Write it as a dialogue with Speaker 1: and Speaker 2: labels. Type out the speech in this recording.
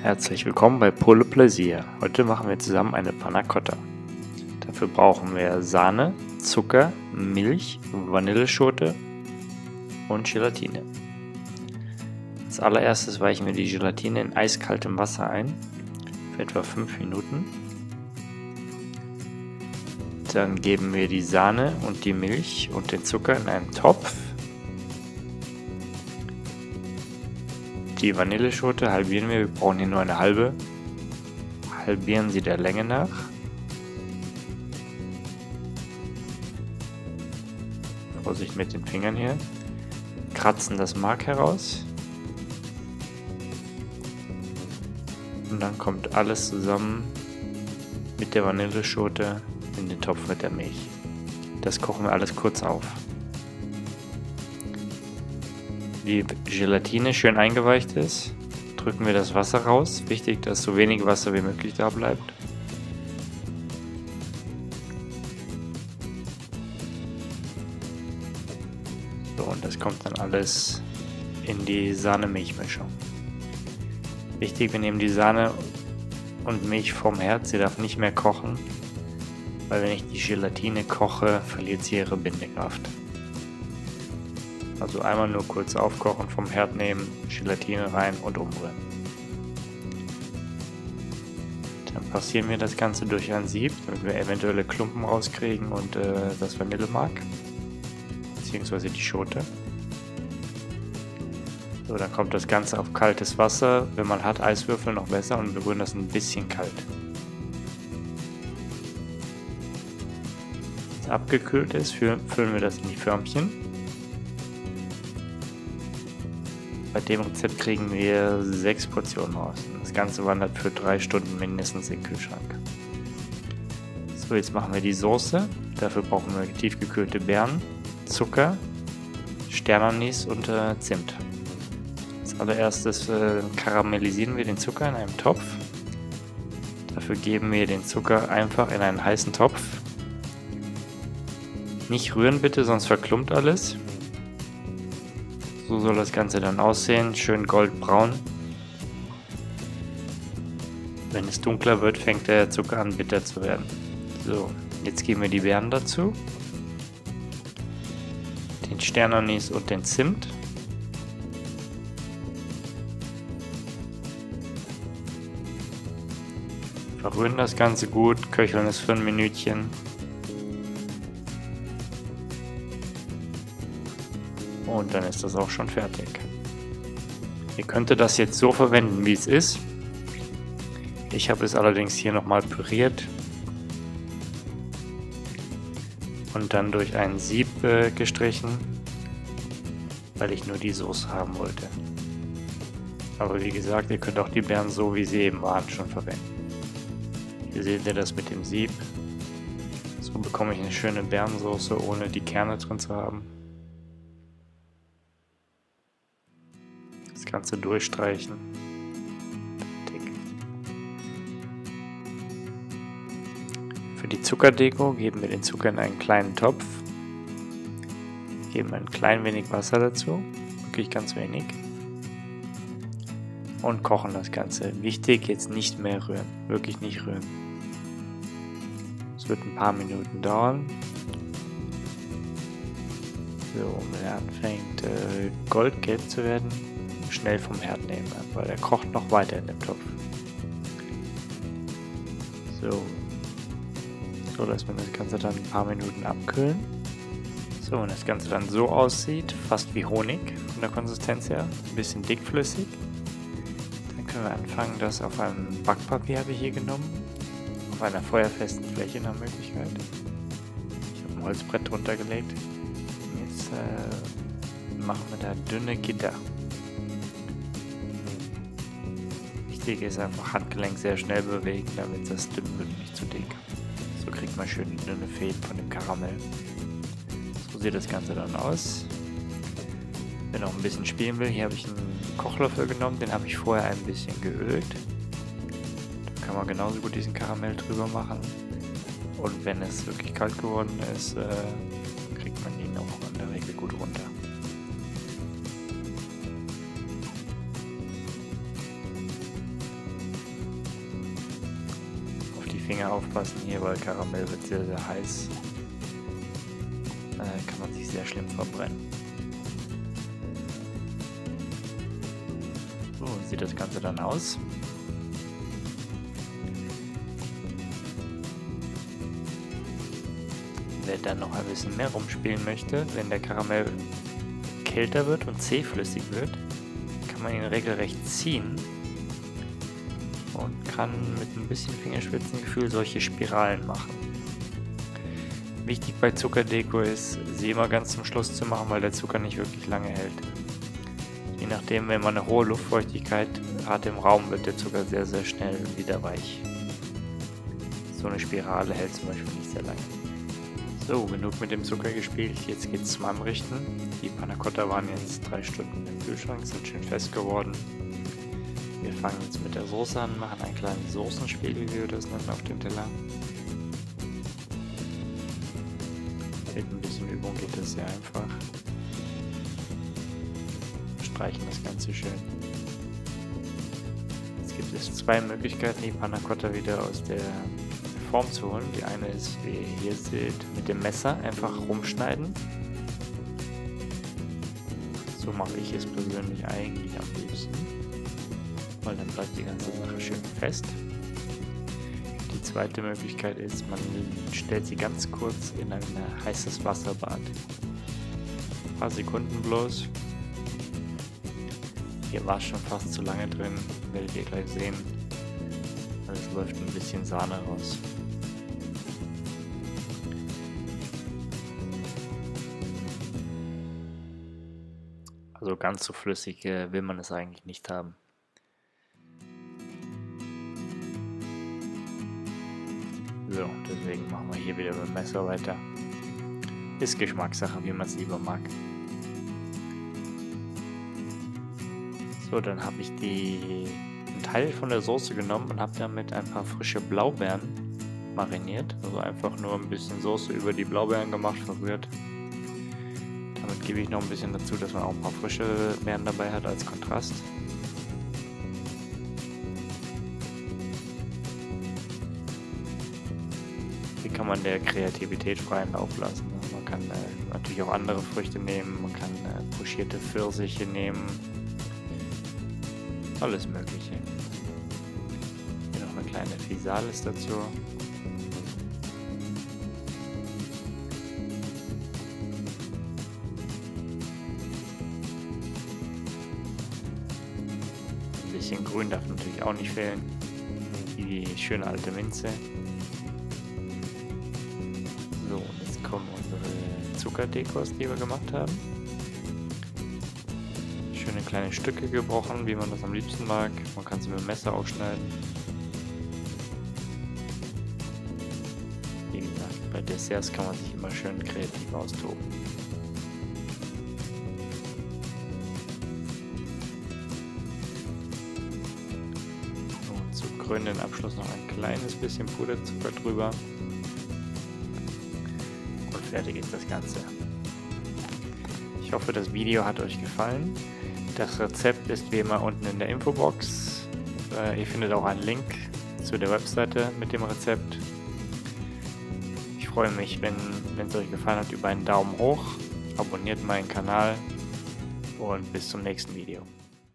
Speaker 1: Herzlich willkommen bei Pour le Plaisir. Heute machen wir zusammen eine Panna Cotta. Dafür brauchen wir Sahne, Zucker, Milch, Vanilleschote und Gelatine. Als allererstes weichen wir die Gelatine in eiskaltem Wasser ein, für etwa 5 Minuten. Dann geben wir die Sahne und die Milch und den Zucker in einen Topf. Die Vanilleschote halbieren wir brauchen hier nur eine halbe. Halbieren sie der Länge nach. Vorsicht mit den Fingern hier. Kratzen das Mark heraus. Und dann kommt alles zusammen mit der Vanilleschote in den Topf mit der Milch. Das kochen wir alles kurz auf. Die Gelatine schön eingeweicht ist, drücken wir das Wasser raus. Wichtig, dass so wenig Wasser wie möglich da bleibt. So, und das kommt dann alles in die Sahne-Milch-Mischung. Wichtig, wir nehmen die Sahne und Milch vom Herd. Sie darf nicht mehr kochen, weil wenn ich die Gelatine koche, verliert sie ihre Bindekraft. Also einmal nur kurz aufkochen, vom Herd nehmen, Gelatine rein und umrühren. Dann passieren wir das Ganze durch ein Sieb, damit wir eventuelle Klumpen rauskriegen und das Vanillemark, beziehungsweise die Schote. So, dann kommt das Ganze auf kaltes Wasser. Wenn man hat, Eiswürfel noch besser, und wir rühren das ein bisschen kalt. Wenn es abgekühlt ist, füllen wir das in die Förmchen. Bei dem Rezept kriegen wir 6 Portionen raus. Das Ganze wandert für 3 Stunden mindestens in den Kühlschrank. So, jetzt machen wir die Soße. Dafür brauchen wir tiefgekühlte Beeren, Zucker, Sternanis und Zimt. Als allererstes karamellisieren wir den Zucker in einem Topf. Dafür geben wir den Zucker einfach in einen heißen Topf. Nicht rühren bitte, sonst verklumpt alles. So soll das Ganze dann aussehen, schön goldbraun. Wenn es dunkler wird, fängt der Zucker an bitter zu werden. So, jetzt geben wir die Beeren dazu, den Sternanis und den Zimt. Verrühren das Ganze gut, köcheln es für ein Minütchen. Und dann ist das auch schon fertig. Ihr könntet das jetzt so verwenden, wie es ist. Ich habe es allerdings hier nochmal püriert und dann durch ein Sieb gestrichen, weil ich nur die Soße haben wollte. Aber wie gesagt, ihr könnt auch die Beeren so, wie sie eben waren, schon verwenden. Hier seht ihr das mit dem Sieb. So bekomme ich eine schöne Beerensoße, ohne die Kerne drin zu haben. Das Ganze durchstreichen. Fertig. Für die Zuckerdeko geben wir den Zucker in einen kleinen Topf. Geben ein klein wenig Wasser dazu, wirklich ganz wenig. Und kochen das Ganze. Wichtig, jetzt nicht mehr rühren, wirklich nicht rühren. Es wird ein paar Minuten dauern. So, wenn er anfängt goldgelb zu werden, schnell vom Herd nehmen, weil er kocht noch weiter in dem Topf. So lassen wir das Ganze dann ein paar Minuten abkühlen. So, wenn das Ganze dann so aussieht, fast wie Honig von der Konsistenz her, ein bisschen dickflüssig, dann können wir anfangen, das auf einem Backpapier habe ich hier genommen, auf einer feuerfesten Fläche nach Möglichkeit. Ich habe ein Holzbrett drunter gelegt. Und jetzt machen wir da dünne Gitter. Wichtig ist einfach Handgelenk sehr schnell bewegen, damit das dünn wird, nicht zu dick. So kriegt man schön dünne Fäden von dem Karamell. So sieht das Ganze dann aus. Wer noch ein bisschen spielen will, hier habe ich einen Kochlöffel genommen, den habe ich vorher ein bisschen geölt. Da kann man genauso gut diesen Karamell drüber machen. Und wenn es wirklich kalt geworden ist, kriegt man ihn auch in der Regel gut runter. Finger aufpassen hier, weil Karamell wird sehr, sehr heiß. Kann man sich sehr schlimm verbrennen. So sieht das Ganze dann aus. Wer dann noch ein bisschen mehr rumspielen möchte, wenn der Karamell kälter wird und zähflüssig wird, kann man ihn regelrecht ziehen und kann mit ein bisschen Fingerspitzengefühl solche Spiralen machen. Wichtig bei Zuckerdeko ist, sie immer ganz zum Schluss zu machen, weil der Zucker nicht wirklich lange hält. Je nachdem, wenn man eine hohe Luftfeuchtigkeit hat im Raum, wird der Zucker sehr, sehr schnell wieder weich. So eine Spirale hält zum Beispiel nicht sehr lange. So, genug mit dem Zucker gespielt, jetzt geht's zum Anrichten. Die Panna Cotta waren jetzt 3 Stunden im Kühlschrank, sind schön fest geworden. Wir fangen jetzt mit der Soße an, machen ein kleines Soßenspiel, wie wir das nennen, auf dem Teller. Mit ein bisschen Übung geht das sehr einfach. Streichen das Ganze schön. Jetzt gibt es 2 Möglichkeiten, die Panna Cotta wieder aus der Form zu holen. Die eine ist, wie ihr hier seht, mit dem Messer einfach rumschneiden. So mache ich es persönlich eigentlich am liebsten, weil dann bleibt die ganze Sache schön fest. Die zweite Möglichkeit ist, man stellt sie ganz kurz in ein heißes Wasserbad. Ein paar Sekunden bloß. Hier war es schon fast zu lange drin, werdet ihr gleich sehen. Es läuft ein bisschen Sahne raus. Also ganz so flüssig will man es eigentlich nicht haben. So, deswegen machen wir hier wieder mit dem Messer weiter. Ist Geschmackssache, wie man es lieber mag. So, dann habe ich einen Teil von der Soße genommen und habe damit ein paar frische Blaubeeren mariniert. Also einfach nur ein bisschen Soße über die Blaubeeren gemacht, verrührt. Damit gebe ich noch ein bisschen dazu, dass man auch ein paar frische Beeren dabei hat als Kontrast. Hier kann man der Kreativität freien Lauf lassen. Man kann natürlich auch andere Früchte nehmen, man kann pochierte Pfirsiche nehmen. Alles Mögliche. Hier noch eine kleine Physalis dazu. Ein bisschen Grün darf natürlich auch nicht fehlen. Die schöne alte Minze. So, und jetzt kommen unsere Zuckerdekos, die wir gemacht haben. Schöne kleine Stücke gebrochen, wie man das am liebsten mag. Man kann sie mit dem Messer aufschneiden. Wie gesagt, bei Desserts kann man sich immer schön kreativ austoben. Und zum krönenden Abschluss noch ein kleines bisschen Puderzucker drüber. Und fertig ist das Ganze. Ich hoffe, das Video hat euch gefallen. Das Rezept ist wie immer unten in der Infobox. Ihr findet auch einen Link zu der Webseite mit dem Rezept. Ich freue mich, wenn es euch gefallen hat, über einen Daumen hoch. Abonniert meinen Kanal und bis zum nächsten Video.